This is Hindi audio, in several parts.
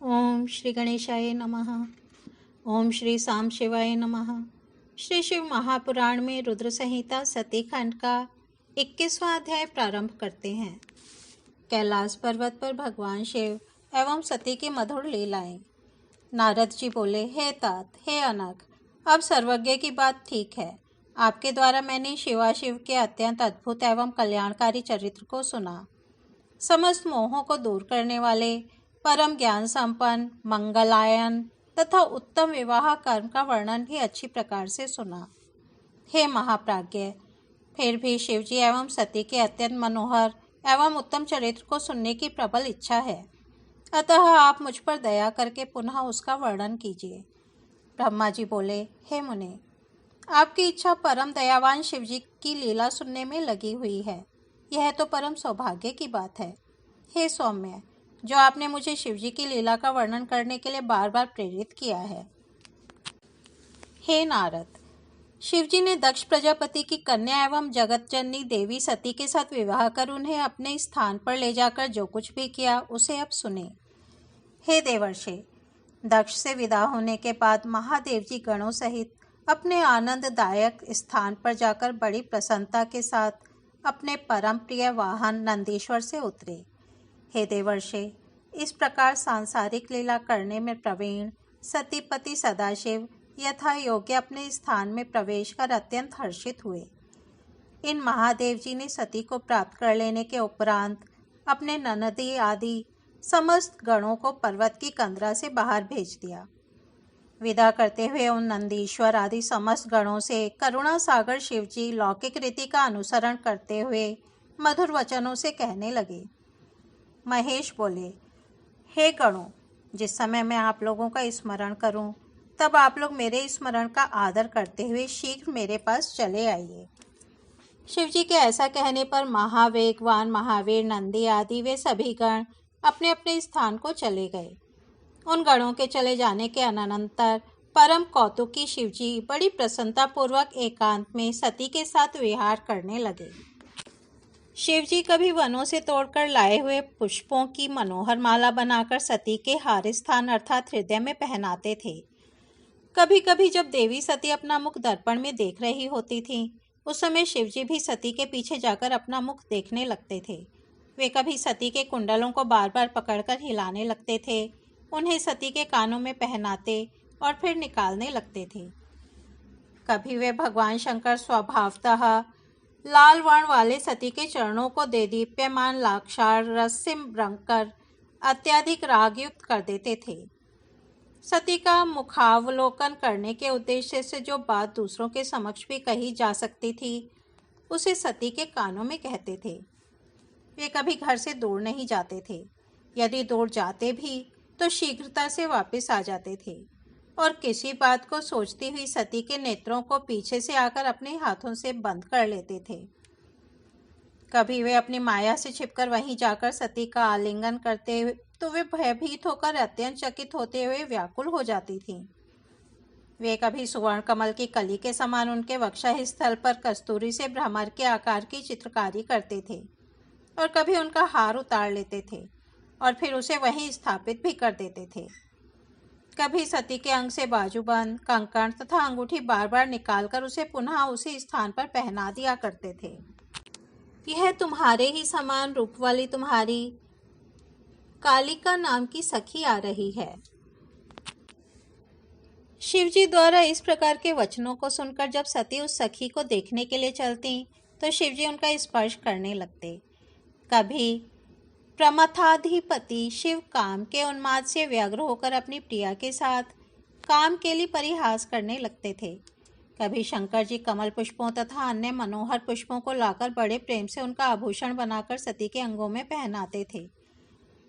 ओम श्री गणेशाय नमः। ओम श्री साम शिवाय नमः। श्री शिव महापुराण में रुद्र संहिता सती खंड का 21वां अध्याय प्रारंभ करते हैं। कैलाश पर्वत पर भगवान शिव एवं सती की मधुर लीलाएं। नारद जी बोले, हे तात, हे अनघ, अब सर्वज्ञ की बात ठीक है। आपके द्वारा मैंने शिवाशिव के अत्यंत अद्भुत एवं कल्याणकारी चरित्र को सुना। समस्त मोहों को दूर करने वाले, परम ज्ञान संपन्न, मंगलायन तथा उत्तम विवाह कर्म का वर्णन भी अच्छी प्रकार से सुना। हे महाप्राज्ञ, फिर भी शिवजी एवं सती के अत्यंत मनोहर एवं उत्तम चरित्र को सुनने की प्रबल इच्छा है, अतः आप मुझ पर दया करके पुनः उसका वर्णन कीजिए। ब्रह्मा जी बोले, हे मुने, आपकी इच्छा परम दयावान शिवजी की लीला सुनने में लगी हुई है, यह तो परम सौभाग्य की बात है। हे सौम्य, जो आपने मुझे शिवजी की लीला का वर्णन करने के लिए बार बार प्रेरित किया है। हे नारद, शिवजी ने दक्ष प्रजापति की कन्या एवं जगत जननी देवी सती के साथ विवाह कर उन्हें अपने स्थान पर ले जाकर जो कुछ भी किया उसे अब सुने। हे देवर्षि, दक्ष से विदा होने के बाद महादेव जी गणों सहित अपने आनंददायक स्थान पर जाकर बड़ी प्रसन्नता के साथ अपने परम प्रिय वाहन नंदीश्वर से उतरे। हे देवर्षि, इस प्रकार सांसारिक लीला करने में प्रवीण सतीपति सदाशिव यथा योग्य अपने स्थान में प्रवेश कर अत्यंत हर्षित हुए। इन महादेव जी ने सती को प्राप्त कर लेने के उपरांत अपने ननदी आदि समस्त गणों को पर्वत की कंदरा से बाहर भेज दिया। विदा करते हुए उन नंदीश्वर आदि समस्त गणों से करुणा सागर शिवजी लौकिक रीति का अनुसरण करते हुए मधुर वचनों से कहने लगे। महेश बोले, हे गणों, जिस समय मैं आप लोगों का स्मरण करूं, तब आप लोग मेरे स्मरण का आदर करते हुए शीघ्र मेरे पास चले आइए। शिवजी के ऐसा कहने पर महावेगवान महावीर नंदी आदि वे सभी गण अपने अपने स्थान को चले गए। उन गणों के चले जाने के अनंतर परम कौतुकी शिवजी बड़ी प्रसन्नतापूर्वक एकांत में सती के साथ विहार करने लगे। शिवजी कभी वनों से तोड़कर लाए हुए पुष्पों की मनोहर माला बनाकर सती के हार स्थान अर्थात हृदय में पहनाते थे। कभी कभी जब देवी सती अपना मुख दर्पण में देख रही होती थी, उस समय शिवजी भी सती के पीछे जाकर अपना मुख देखने लगते थे। वे कभी सती के कुंडलों को बार बार पकड़कर हिलाने लगते थे, उन्हें सती के कानों में पहनाते और फिर निकालने लगते थे। कभी वे भगवान शंकर स्वभावतः लाल वर्ण वाले सती के चरणों को देदीप्यमान लाक्षार रस से रंगकर अत्यधिक रागयुक्त कर देते थे। सती का मुखावलोकन करने के उद्देश्य से जो बात दूसरों के समक्ष भी कही जा सकती थी, उसे सती के कानों में कहते थे। वे कभी घर से दूर नहीं जाते थे, यदि दूर जाते भी तो शीघ्रता से वापस आ जाते थे और किसी बात को सोचती हुई सती के नेत्रों को पीछे से आकर अपने हाथों से बंद कर लेते थे। कभी वे अपनी माया से छिपकर वहीं जाकर सती का आलिंगन करते तो वे भयभीत होकर अत्यंत चकित होते हुए व्याकुल हो जाती थीं। वे कभी सुवर्ण कमल की कली के समान उनके वक्षः स्थल पर कस्तूरी से भ्रमर के आकार की चित्रकारी करते थे और कभी उनका हार उतार लेते थे और फिर उसे वहीं स्थापित भी कर देते थे। कभी सती के अंग से बाजूबंद, कंकण तथा अंगूठी बार बार निकालकर उसे पुनः उसी स्थान पर पहना दिया करते थे। यह तुम्हारे ही समान रूप वाली तुम्हारी कालिका नाम की सखी आ रही है। शिवजी द्वारा इस प्रकार के वचनों को सुनकर जब सती उस सखी को देखने के लिए चलती तो शिवजी उनका स्पर्श करने लगते। कभी प्रमथाधिपति शिव काम के उन्माद से व्यग्र होकर अपनी प्रिया के साथ काम के लिए परिहास करने लगते थे। कभी शंकर जी कमल पुष्पों तथा अन्य मनोहर पुष्पों को लाकर बड़े प्रेम से उनका आभूषण बनाकर सती के अंगों में पहनाते थे।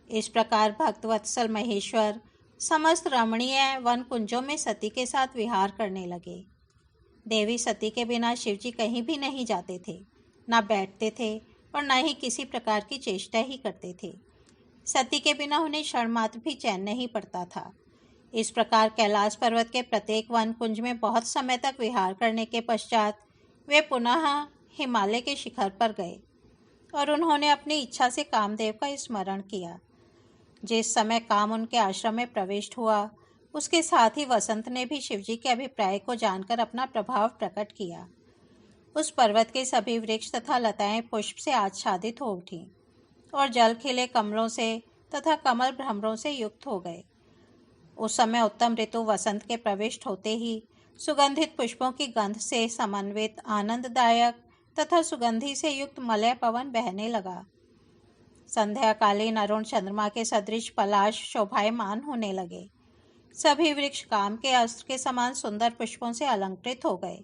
इस प्रकार भक्तवत्सल महेश्वर समस्त रमणीय वन कुंजों में सती के साथ विहार करने लगे। देवी सती के बिना शिवजी कहीं भी नहीं जाते थे, न बैठते थे और न ही किसी प्रकार की चेष्टा ही करते थे। सती के बिना उन्हें क्षण मात्र भी चैन नहीं पड़ता था। इस प्रकार कैलाश पर्वत के प्रत्येक वन कुंज में बहुत समय तक विहार करने के पश्चात वे पुनः हिमालय के शिखर पर गए और उन्होंने अपनी इच्छा से कामदेव का स्मरण किया। जिस समय काम उनके आश्रम में प्रविष्ट हुआ, उसके साथ ही वसंत ने भी शिवजी के अभिप्राय को जानकर अपना प्रभाव प्रकट किया। उस पर्वत के सभी वृक्ष तथा लताएं पुष्प से आच्छादित हो उठी और जल खिले कमलों से तथा कमल भ्रमरों से युक्त हो गए। उस समय उत्तम ऋतु वसंत के प्रविष्ट होते ही सुगंधित पुष्पों की गंध से समन्वित आनंददायक तथा सुगंधि से युक्त मलय पवन बहने लगा। संध्याकालीन अरुण चंद्रमा के सदृश पलाश शोभायमान होने लगे। सभी वृक्ष काम के अस्त्र के समान सुंदर पुष्पों से अलंकृत हो गए।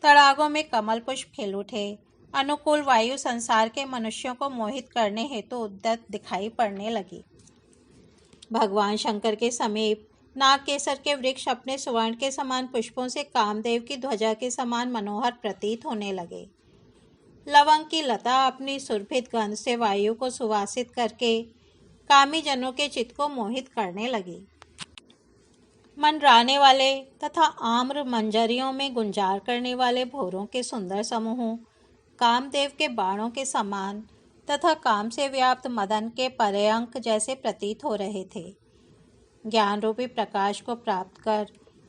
तड़ागों में कमल पुष्प खिल उठे। अनुकूल वायु संसार के मनुष्यों को मोहित करने हेतु उद्यत दिखाई पड़ने लगी। भगवान शंकर के समीप नागकेसर के वृक्ष अपने सुवर्ण के समान पुष्पों से कामदेव की ध्वजा के समान मनोहर प्रतीत होने लगे। लवंग की लता अपनी सुरभित गंध से वायु को सुवासित करके कामी जनों के चित्त को मोहित करने लगी। मंडराने वाले तथा आम्र मंजरियों में गुंजार करने वाले भौरों के सुंदर समूहों कामदेव के बाणों के समान तथा काम से व्याप्त मदन के पर्यंक जैसे प्रतीत हो रहे थे। ज्ञान रूपी प्रकाश को प्राप्त कर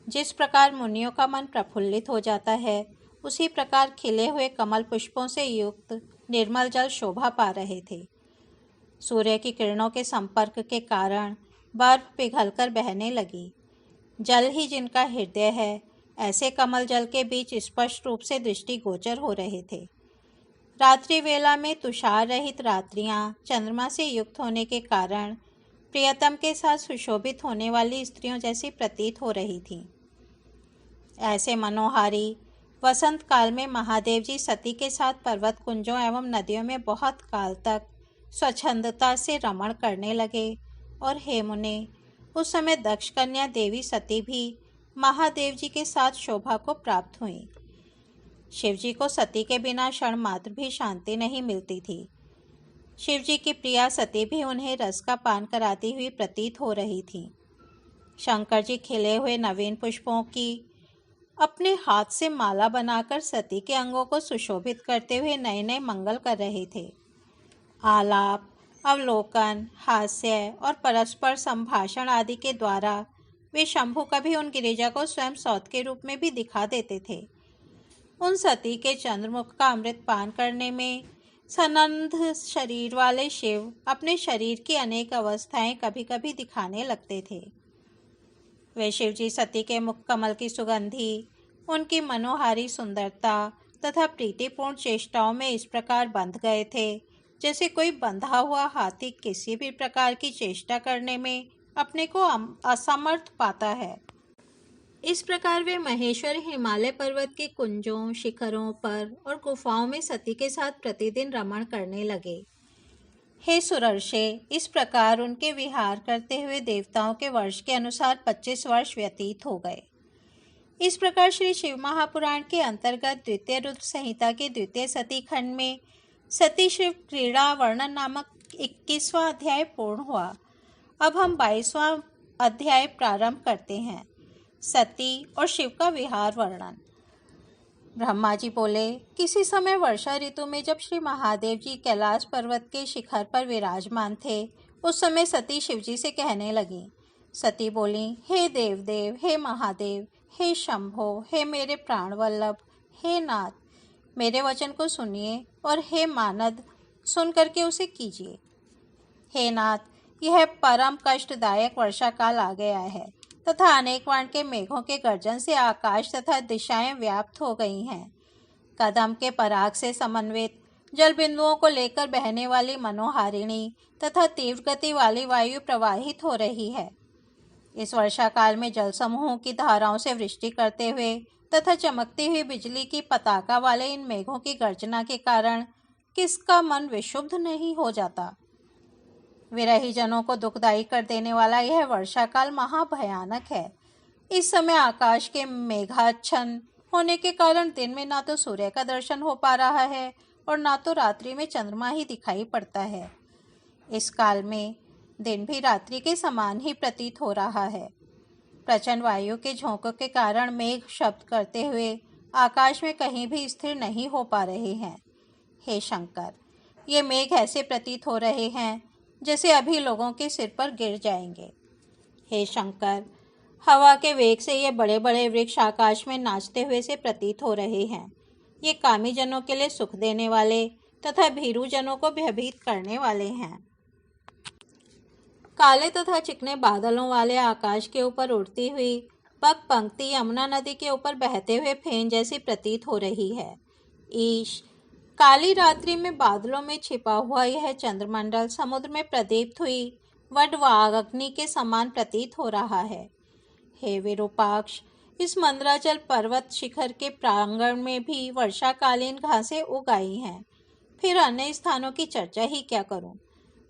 जिस प्रकार मुनियों का मन प्रफुल्लित हो जाता है, उसी प्रकार खिले हुए कमल पुष्पों से युक्त निर्मल जल शोभा पा रहे थे। सूर्य की किरणों के संपर्क के कारण बर्फ पिघलकर बहने लगी। जल ही जिनका हृदय है, ऐसे कमल जल के बीच स्पष्ट रूप से दृष्टिगोचर हो रहे थे। रात्रि वेला में तुषार रहित रात्रियां चंद्रमा से युक्त होने के कारण प्रियतम के साथ सुशोभित होने वाली स्त्रियों जैसी प्रतीत हो रही थीं। ऐसे मनोहारी वसंत काल में महादेव जी सती के साथ पर्वत कुंजों एवं नदियों में बहुत काल तक स्वच्छंदता से रमण करने लगे। और हे मुने, उस समय दक्ष कन्या देवी सती भी महादेव जी के साथ शोभा को प्राप्त हुई। शिवजी को सती के बिना क्षण मात्र भी शांति नहीं मिलती थी। शिवजी की प्रिया सती भी उन्हें रस का पान कराती हुई प्रतीत हो रही थी। शंकर जी खिले हुए नवीन पुष्पों की अपने हाथ से माला बनाकर सती के अंगों को सुशोभित करते हुए नए नए मंगल कर रहे थे। आलाप, अवलोकन, हास्य और परस्पर संभाषण आदि के द्वारा वे शंभु कभी उन गिरिजा को स्वयं सौत के रूप में भी दिखा देते थे। उन सती के चंद्रमुख का अमृत पान करने में सनंद शरीर वाले शिव अपने शरीर की अनेक अवस्थाएं कभी कभी दिखाने लगते थे। वे शिवजी सती के मुख कमल की सुगंधि, उनकी मनोहारी सुंदरता तथा प्रीतिपूर्ण चेष्टाओं में इस प्रकार बंध गए थे जैसे कोई बंधा हुआ हाथी किसी भी प्रकार की चेष्टा करने में अपने को असमर्थ पाता है। इस प्रकार वे महेश्वर हिमालय पर्वत के कुंजों, शिखरों पर और गुफाओं में सती के साथ प्रतिदिन रमण करने लगे। हे सुरर्षे, इस प्रकार उनके विहार करते हुए देवताओं के वर्ष के अनुसार 25 वर्ष व्यतीत हो गए। इस प्रकार श्री शिव महापुराण के अंतर्गत द्वितीय रुद्र संहिता के द्वितीय सती खंड में सती शिव क्रीड़ा वर्णन नामक 21वां अध्याय पूर्ण हुआ। अब हम 22वां अध्याय प्रारंभ करते हैं। सती और शिव का विहार वर्णन। ब्रह्मा जी बोले, किसी समय वर्षा ऋतु में जब श्री महादेव जी कैलाश पर्वत के शिखर पर विराजमान थे, उस समय सती शिवजी से कहने लगी। सती बोली, हे देवदेव, हे महादेव, हे शंभो, हे मेरे प्राणवल्लभ, हे नाथ, मेरे वचन को सुनिए और हे मानद, सुन करके उसे कीजिए। हे नाथ, यह परम कष्टदायक वर्षा काल आ गया है तथा अनेक वर्ण के मेघों के गर्जन से आकाश तथा दिशाएं व्याप्त हो गई हैं। कदम के पराग से समन्वित जल बिंदुओं को लेकर बहने वाली मनोहारिणी तथा तीव्र गति वाली वायु प्रवाहित हो रही है। इस वर्षा काल में जल समूहों की धाराओं से वृष्टि करते हुए तथा चमकती हुई बिजली की पताका वाले इन मेघों की गर्जना के कारण किसका मन विशुद्ध नहीं हो जाता। विरही जनों को दुखदायी कर देने वाला यह वर्षा काल महाभयानक है। इस समय आकाश के मेघाच्छन्न होने के कारण दिन में ना तो सूर्य का दर्शन हो पा रहा है और ना तो रात्रि में चंद्रमा ही दिखाई पड़ता है। इस काल में दिन भी रात्रि के समान ही प्रतीत हो रहा है। प्रचंड वायु के झोंकों के कारण मेघ शब्द करते हुए आकाश में कहीं भी स्थिर नहीं हो पा रहे हैं। हे शंकर, ये मेघ ऐसे प्रतीत हो रहे हैं जैसे अभी लोगों के सिर पर गिर जाएंगे। हे शंकर, हवा के वेग से ये बड़े बड़े वृक्ष आकाश में नाचते हुए से प्रतीत हो रहे हैं। ये कामी जनों के लिए सुख देने वाले तथा भीरू जनों को भयभीत करने वाले हैं। काले तथा चिकने बादलों वाले आकाश के ऊपर उड़ती हुई पग पंक्ति यमुना नदी के ऊपर बहते हुए फेन जैसी प्रतीत हो रही है। ईश, काली रात्रि में बादलों में छिपा हुआ यह चंद्रमंडल समुद्र में प्रदीप्त हुई वडवाग्नि के समान प्रतीत हो रहा है। हे विरूपाक्ष, इस मंदराचल पर्वत शिखर के प्रांगण में भी वर्षाकालीन घासें उग आई हैं। फिर अन्य स्थानों की चर्चा ही क्या करूं।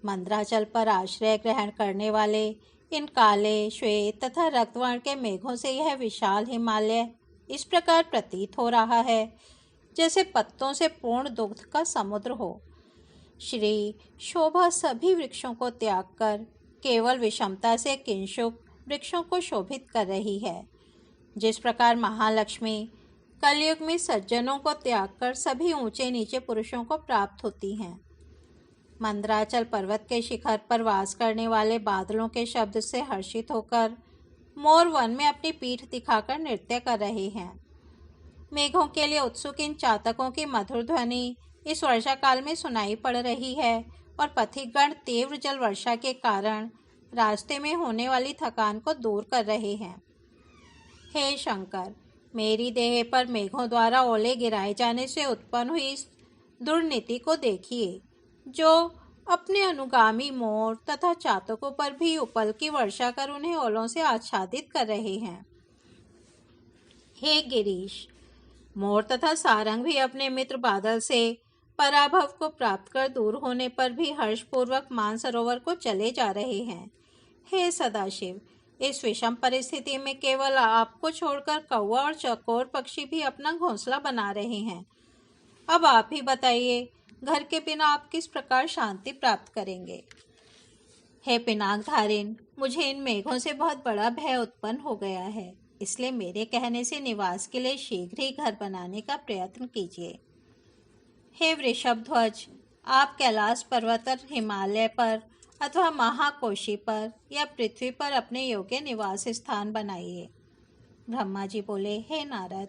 मंदराचल पर आश्रय ग्रहण करने वाले इन काले, श्वेत तथा रक्तवर्ण के मेघों से यह विशाल हिमालय इस प्रकार प्रतीत हो रहा है जैसे पत्तों से पूर्ण दुग्ध का समुद्र हो। श्री शोभा सभी वृक्षों को त्याग कर केवल विषमता से किंशुक वृक्षों को शोभित कर रही है। जिस प्रकार महालक्ष्मी कलयुग में सज्जनों को त्याग कर सभी ऊंचे नीचे पुरुषों को प्राप्त होती हैं। मंदराचल पर्वत के शिखर पर वास करने वाले बादलों के शब्द से हर्षित होकर मोर वन में अपनी पीठ दिखाकर नृत्य कर रहे हैं। मेघों के लिए उत्सुक इन चातकों की मधुर ध्वनि इस वर्षा काल में सुनाई पड़ रही है और पथिकगण तीव्र जल वर्षा के कारण रास्ते में होने वाली थकान को दूर कर रहे हैं। हे शंकर, मेरी देह पर मेघों द्वारा ओले गिराए जाने से उत्पन्न हुई इस दुर्नीति को देखिए, जो अपने अनुगामी मोर तथा चातकों पर भी उपल की वर्षा कर उन्हें ओलों से आच्छादित कर रहे हैं। हे गिरीश, मोर तथा सारंग भी अपने मित्र बादल से पराभव को प्राप्त कर दूर होने पर भी हर्षपूर्वक मानसरोवर को चले जा रहे हैं। हे सदाशिव, इस विषम परिस्थिति में केवल आपको छोड़कर कौवा और चकोर पक्षी भी अपना घोंसला बना रहे हैं। अब आप ही बताइए, घर के बिना आप किस प्रकार शांति प्राप्त करेंगे। हे पिनाकधारिण, मुझे इन मेघों से बहुत बड़ा भय उत्पन्न हो गया है, इसलिए मेरे कहने से निवास के लिए शीघ्र ही घर बनाने का प्रयत्न कीजिए। हे वृषभध्वज, आप कैलाश पर्वत और हिमालय पर अथवा महाकोशी पर या पृथ्वी पर अपने योग्य निवास स्थान बनाइए। ब्रह्मा जी बोले, हे नारद,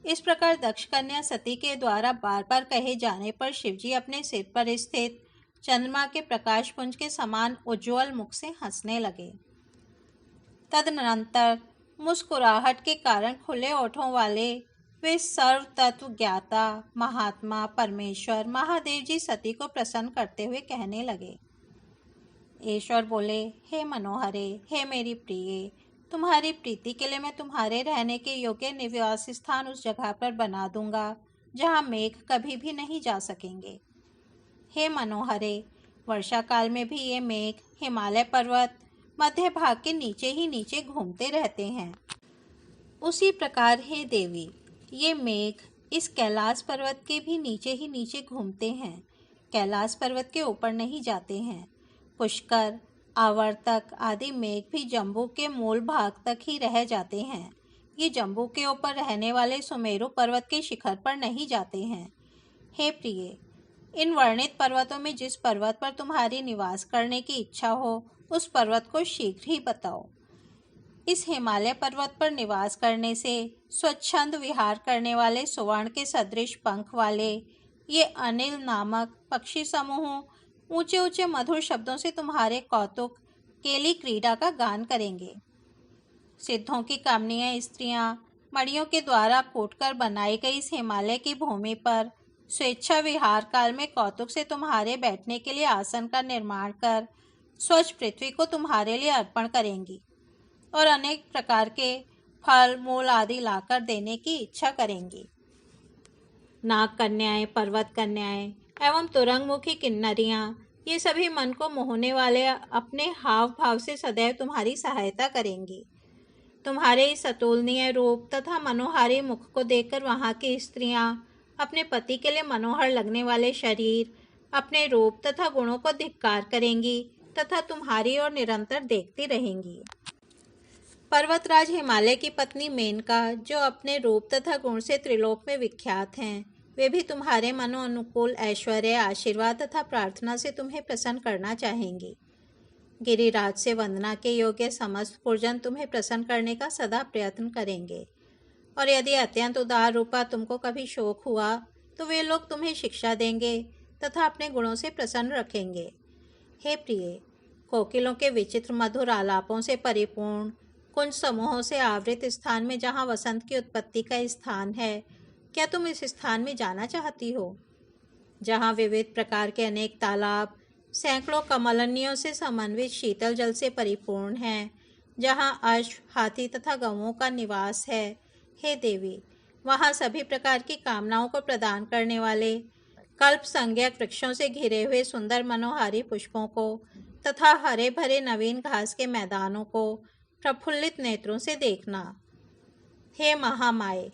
इस प्रकार दक्ष कन्या सती के द्वारा बार बार कहे जाने पर शिवजी अपने सिर पर स्थित चंद्रमा के प्रकाश पुंज के समान उज्ज्वल मुख से हंसने लगे। तदनंतर मुस्कुराहट के कारण खुले ओठों वाले वे सर्व तत्व ज्ञाता महात्मा परमेश्वर महादेव जी सती को प्रसन्न करते हुए कहने लगे। ईश्वर बोले, हे मनोहरे, हे मेरी प्रिय, तुम्हारी प्रीति के लिए मैं तुम्हारे रहने के योग्य निवास स्थान उस जगह पर बना दूंगा जहाँ मेघ कभी भी नहीं जा सकेंगे। हे मनोहरे, वर्षा काल में भी ये मेघ हिमालय पर्वत मध्य भाग के नीचे ही नीचे घूमते रहते हैं। उसी प्रकार हे देवी, ये मेघ इस कैलाश पर्वत के भी नीचे ही नीचे घूमते हैं, कैलाश पर्वत के ऊपर नहीं जाते हैं। पुष्कर, आवर्तक आदि मेघ भी जम्बू के मूल भाग तक ही रह जाते हैं। ये जम्बू के ऊपर रहने वाले सुमेरु पर्वत के शिखर पर नहीं जाते हैं। हे प्रिय, इन वर्णित पर्वतों में जिस पर्वत पर तुम्हारी निवास करने की इच्छा हो, उस पर्वत को शीघ्र ही बताओ। इस हिमालय पर्वत पर निवास करने से स्वच्छंद विहार करने वाले सुवर्ण के सदृश पंख वाले ये अनिल नामक पक्षी समूह ऊंचे ऊंचे मधुर शब्दों से तुम्हारे कौतुक केली क्रीड़ा का गान करेंगे। सिद्धों की कामनीय स्त्रियां मणियों के द्वारा कूटकर बनाई गई इस हिमालय की भूमि पर स्वेच्छा विहार काल में कौतुक से तुम्हारे बैठने के लिए आसन का निर्माण कर स्वच्छ पृथ्वी को तुम्हारे लिए अर्पण करेंगी और अनेक प्रकार के फल मूल आदि लाकर देने की इच्छा करेंगी। नाग कन्याएं, पर्वत कन्याएं एवं तुरंगमुखी किन्नरियां, ये सभी मन को मोहने वाले अपने हाव भाव से सदैव तुम्हारी सहायता करेंगी। तुम्हारे इस अतुलनीय रूप तथा मनोहारी मुख को देखकर वहाँ की स्त्रियां अपने पति के लिए मनोहर लगने वाले शरीर, अपने रूप तथा गुणों को धिक्कार करेंगी तथा तुम्हारी ओर निरंतर देखती रहेंगी। पर्वतराज हिमालय की पत्नी मेनका, जो अपने रूप तथा गुण से त्रिलोक में विख्यात हैं, वे भी तुम्हारे मनोनुकूल ऐश्वर्य, आशीर्वाद तथा प्रार्थना से तुम्हें प्रसन्न करना चाहेंगी। गिरिराज से वंदना के योग्य समस्त पुरजन तुम्हें प्रसन्न करने का सदा प्रयत्न करेंगे, और यदि अत्यंत उदार रूपा तुमको कभी शोक हुआ तो वे लोग तुम्हें शिक्षा देंगे तथा अपने गुणों से प्रसन्न रखेंगे। हे प्रिय, कोकिलों के विचित्र मधुर आलापों से परिपूर्ण कुंज समूहों से आवृत स्थान में जहाँ वसंत की उत्पत्ति का स्थान है, क्या तुम इस स्थान में जाना चाहती हो? जहाँ विविध प्रकार के अनेक तालाब सैकड़ों कमलनियों से समन्वित शीतल जल से परिपूर्ण हैं, जहाँ अश्व, हाथी तथा गौओं का निवास है। हे देवी, वहाँ सभी प्रकार की कामनाओं को प्रदान करने वाले कल्प संज्ञक वृक्षों से घिरे हुए सुंदर मनोहारी पुष्पों को तथा हरे भरे नवीन घास के मैदानों को प्रफुल्लित नेत्रों से देखना। हे महामाये,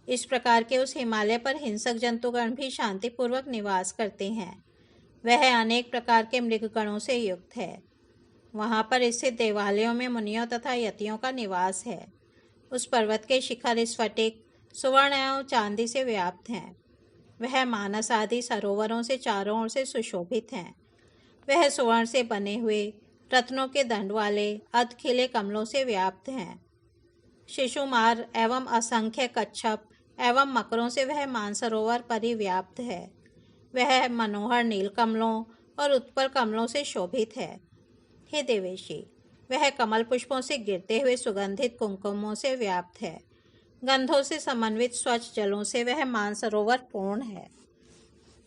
इस प्रकार के उस हिमालय पर हिंसक जंतुगण भी शांतिपूर्वक निवास करते हैं। वह अनेक प्रकार के मृगगणों से युक्त है। वहाँ पर स्थित देवालयों में मुनियों तथा यतियों का निवास है। उस पर्वत के शिखर स्फटिक, सुवर्ण एवं चांदी से व्याप्त हैं। वह मानस आदि सरोवरों से चारों ओर से सुशोभित हैं। वह सुवर्ण से बने हुए रत्नों के दंड वाले अधखिले कमलों से व्याप्त हैं। शिशुमार एवं असंख्य कच्छप एवं मकरों से वह मानसरोवर परिव्याप्त है। वह मनोहर नील कमलों और उत्पल कमलों से शोभित है। हे देवेशी, वह कमल पुष्पों से गिरते हुए सुगंधित कुमकुमों से व्याप्त है। गंधों से समन्वित स्वच्छ जलों से वह मानसरोवर पूर्ण है।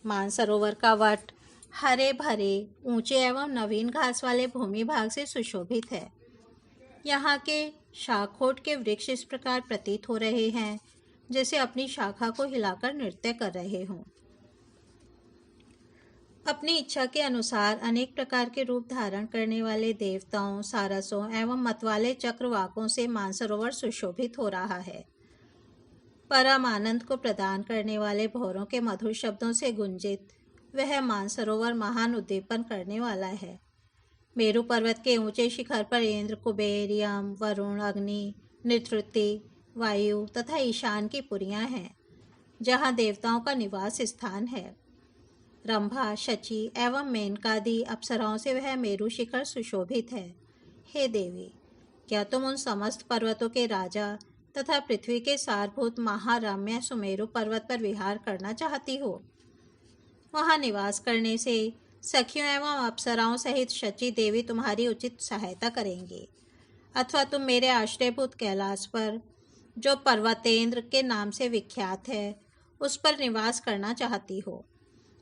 मानसरोवर का वट हरे भरे ऊंचे एवं नवीन घास वाले भूमि भाग से सुशोभित है। यहाँ के शाखोट के वृक्ष इस प्रकार प्रतीत हो रहे हैं जैसे अपनी शाखा को हिलाकर नृत्य कर रहे हों। अपनी इच्छा के अनुसार अनेक प्रकार के रूप धारण करने वाले देवताओं, सारसों एवं मतवाले चक्रवाकों से मानसरोवर सुशोभित हो रहा है। परम आनंद को प्रदान करने वाले भौरों के मधुर शब्दों से गुंजित वह मानसरोवर महान उद्दीपन करने वाला है। मेरु पर्वत के ऊंचे शिखर पर इंद्र, कुबेर, यम, वरुण, अग्नि, नितृति, वायु तथा ईशान की पुरियां हैं, जहाँ देवताओं का निवास स्थान है। रंभा, शची एवं मेनकादि अप्सराओं से वह मेरु शिखर सुशोभित है। हे देवी, क्या तुम उन समस्त पर्वतों के राजा तथा पृथ्वी के सारभूत महारम्य सुमेरु पर्वत पर विहार करना चाहती हो? वहाँ निवास करने से सखियों एवं अप्सराओं सहित शची देवी तुम्हारी उचित सहायता करेंगी, अथवा तुम मेरे आश्रयभूत कैलाश पर, जो पर्वतेंद्र के नाम से विख्यात है, उस पर निवास करना चाहती हो,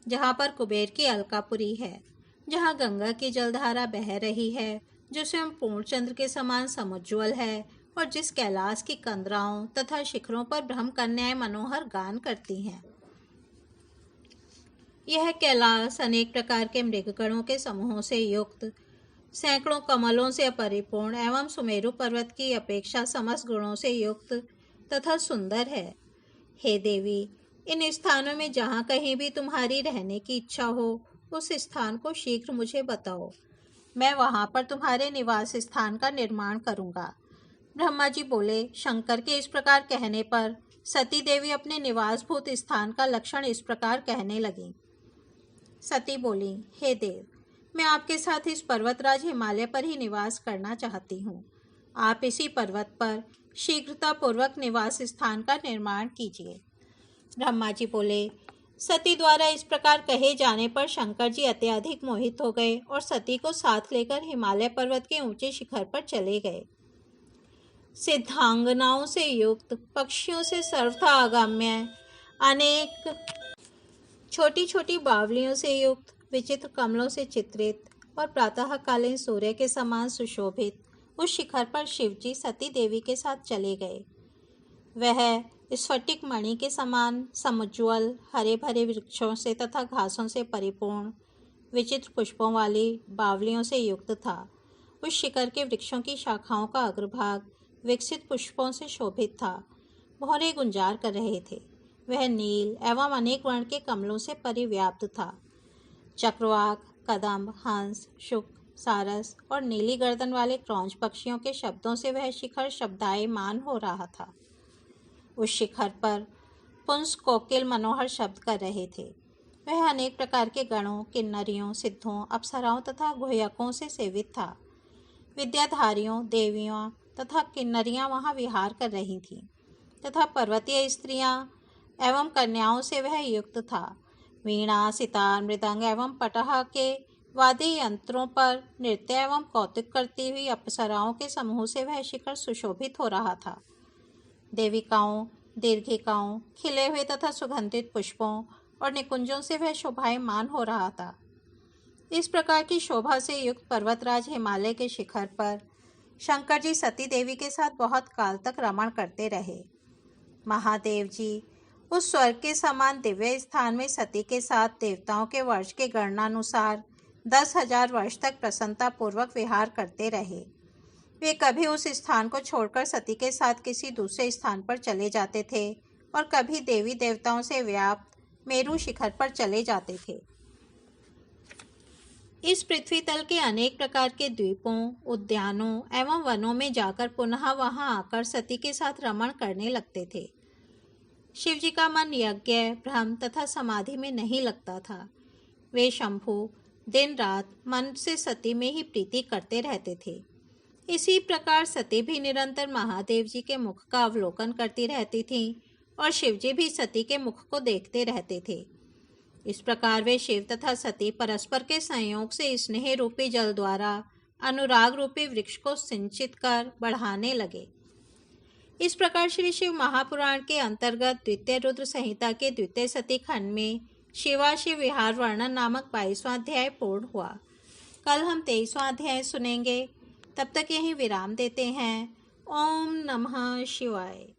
जहाँ पर कुबेर की अलकापुरी है, जहाँ गंगा की जलधारा बह रही है, जो स्वयं पूर्णचंद्र के समान समुज्ज्वल है, और जिस कैलाश की कंदराओं तथा शिखरों पर ब्रह्म कन्याएं मनोहर गान करती हैं। यह कैलाश अनेक प्रकार के मृगगणों के समूहों से युक्त, सैकड़ों कमलों से परिपूर्ण एवं सुमेरु पर्वत की अपेक्षा समस्त गुणों से युक्त तथा सुंदर है। हे देवी, इन स्थानों में जहाँ कहीं भी तुम्हारी रहने की इच्छा हो, उस स्थान को शीघ्र मुझे बताओ। मैं वहाँ पर तुम्हारे निवास स्थान का निर्माण करूँगा। ब्रह्मा जी बोले। शंकर के इस प्रकार कहने पर सती देवी अपने निवासभूत स्थान का लक्षण इस प्रकार कहने लगी। सती बोली, हे देव, मैं आपके साथ इस पर्वतराज हिमालय पर ही निवास करना चाहती हूँ। आप इसी पर्वत पर शीघ्रतापूर्वक निवास स्थान का निर्माण कीजिए। ब्रह्मा जी बोले। सती द्वारा इस प्रकार कहे जाने पर शंकर जी अत्यधिक मोहित हो गए और सती को साथ लेकर हिमालय पर्वत के ऊंचे शिखर पर चले गए। सिद्धांगनाओं से युक्त, पक्षियों से सर्वथा अगम्य, अनेक छोटी छोटी बावलियों से युक्त, विचित्र कमलों से चित्रित और प्रातःकालीन सूर्य के समान सुशोभित उस शिखर पर शिवजी सती देवी के साथ चले गए। वह स्फटिक मणि के समान समुज्ज्वल, हरे भरे वृक्षों से तथा घासों से परिपूर्ण, विचित्र पुष्पों वाली बावलियों से युक्त था। उस शिखर के वृक्षों की शाखाओं का अग्रभाग विकसित पुष्पों से शोभित था। भौरे गुंजार कर रहे थे। वह नील एवं अनेक वर्ण के कमलों से परिव्याप्त था। चक्रवाक, कदम्ब, हंस, शुक, सारस और नीली गर्दन वाले क्रौंच पक्षियों के शब्दों से वह शिखर शब्दायमान हो रहा था। उस शिखर पर पुंस कोकिल मनोहर शब्द कर रहे थे। वह अनेक प्रकार के गणों, किन्नरियों, सिद्धों, अप्सराओं तथा गुह्यकों से सेवित था। विद्याधारियों, देवियों तथा किन्नरियां वहां विहार कर रही थीं तथा पर्वतीय स्त्रियां एवं कन्याओं से वह युक्त था। वीणा, सितार, मृदंग एवं पटह के वाद्य यंत्रों पर नृत्य एवं कौतुक करती हुई अप्सराओं के समूह से वह शिखर सुशोभित हो रहा था। देविकाओं, दीर्घिकाओं, खिले हुए तथा सुगंधित पुष्पों और निकुंजों से वह शोभायमान हो रहा था। इस प्रकार की शोभा से युक्त पर्वतराज हिमालय के शिखर पर शंकर जी सती देवी के साथ बहुत काल तक रमण करते रहे। महादेव जी उस स्वर्ग के समान दिव्य स्थान में सती के साथ देवताओं के वर्ष के गणनानुसार 10,000 वर्ष तक प्रसन्नता पूर्वक विहार करते रहे। वे कभी उस स्थान को छोड़कर सती के साथ किसी दूसरे स्थान पर चले जाते थे और कभी देवी देवताओं से व्याप्त मेरु शिखर पर चले जाते थे। इस पृथ्वी तल के अनेक प्रकार के द्वीपों, उद्यानों एवं वनों में जाकर पुनः वहां आकर सती के साथ रमण करने लगते थे। शिव जी का मन यज्ञ, ब्रह्म तथा समाधि में नहीं लगता था। वे शंभु दिन रात मन से सती में ही प्रीति करते रहते थे। इसी प्रकार सती भी निरंतर महादेव जी के मुख का अवलोकन करती रहती थी और शिव जी भी सती के मुख को देखते रहते थे। इस प्रकार वे शिव तथा सती परस्पर के संयोग से स्नेह रूपी जल द्वारा अनुराग रूपी वृक्ष को सिंचित कर बढ़ाने लगे। इस प्रकार श्री शिव महापुराण के अंतर्गत द्वितीय रुद्र संहिता के द्वितीय सती खंड में शिवाशिव विहार वर्णन नामक 22वां अध्याय पूर्ण हुआ। कल हम 23वां अध्याय सुनेंगे। तब तक यहीं विराम देते हैं। ओम नमः शिवाय।